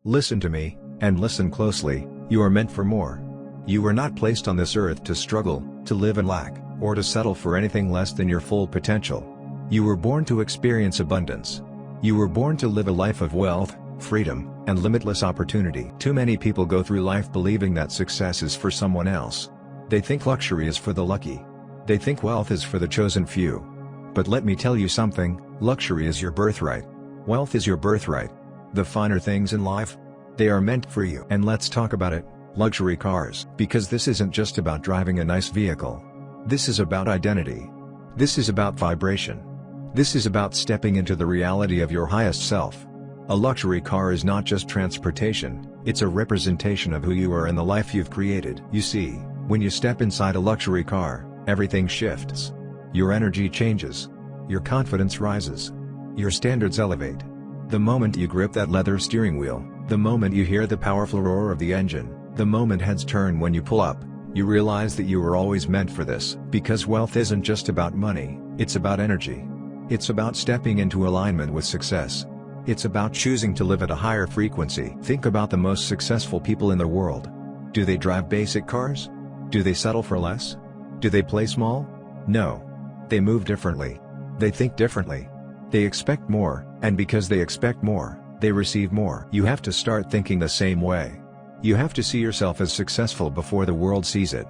Listen to me, and listen closely, you are meant for more. You were not placed on this earth to struggle, to live in lack, or to settle for anything less than your full potential. You were born to experience abundance. You were born to live a life of wealth, freedom, and limitless opportunity. Too many people go through life believing that success is for someone else. They think luxury is for the lucky. They think wealth is for the chosen few. But let me tell you something, luxury is your birthright. Wealth is your birthright. The finer things in life, they are meant for you. And let's talk about it, luxury cars. Because this isn't just about driving a nice vehicle. This is about identity. This is about vibration. This is about stepping into the reality of your highest self. A luxury car is not just transportation, it's a representation of who you are and the life you've created. You see, when you step inside a luxury car, everything shifts. Your energy changes. Your confidence rises. Your standards elevate. The moment you grip that leather steering wheel, the moment you hear the powerful roar of the engine, the moment heads turn when you pull up, you realize that you were always meant for this. Because wealth isn't just about money, it's about energy. It's about stepping into alignment with success. It's about choosing to live at a higher frequency. Think about the most successful people in the world. Do they drive basic cars? Do they settle for less? Do they play small? No. They move differently. They think differently. They expect more, and because they expect more, they receive more. You have to start thinking the same way. You have to see yourself as successful before the world sees it.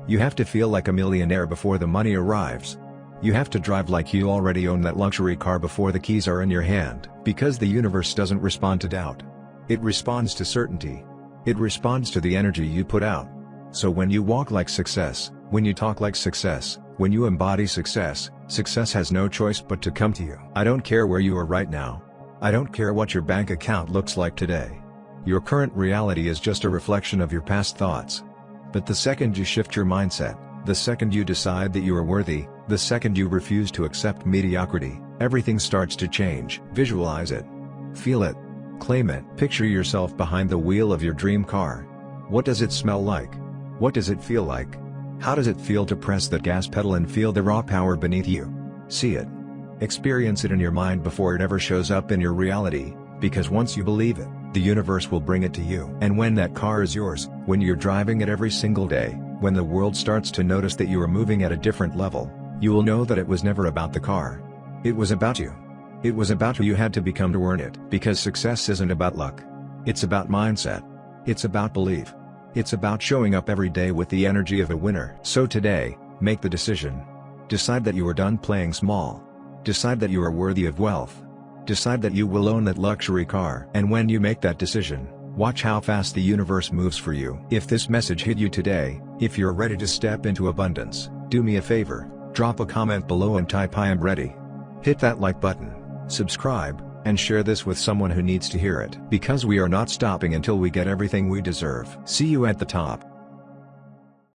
You have to feel like a millionaire before the money arrives. You have to drive like you already own that luxury car before the keys are in your hand. Because the universe doesn't respond to doubt. It responds to certainty. It responds to the energy you put out. So when you walk like success, when you talk like success, when you embody success, success has no choice but to come to you. I don't care where you are right now. I don't care what your bank account looks like today. Your current reality is just a reflection of your past thoughts. But the second you shift your mindset, the second you decide that you are worthy, the second you refuse to accept mediocrity, everything starts to change. Visualize it. Feel it. Claim it. Picture yourself behind the wheel of your dream car. What does it smell like? What does it feel like? How does it feel to press that gas pedal and feel the raw power beneath you? See it. Experience it in your mind before it ever shows up in your reality, because once you believe it, the universe will bring it to you. And when that car is yours, when you're driving it every single day, when the world starts to notice that you are moving at a different level, you will know that it was never about the car. It was about you. It was about who you had to become to earn it. Because success isn't about luck. It's about mindset. It's about belief. It's about showing up every day with the energy of a winner. So today, make the decision. Decide that you are done playing small. Decide that you are worthy of wealth. Decide that you will own that luxury car. And when you make that decision, watch how fast the universe moves for you. If this message hit you today, if you're ready to step into abundance, do me a favor, drop a comment below and type "I am ready." Hit that like button, subscribe, and share this with someone who needs to hear it. Because we are not stopping until we get everything we deserve. See you at the top.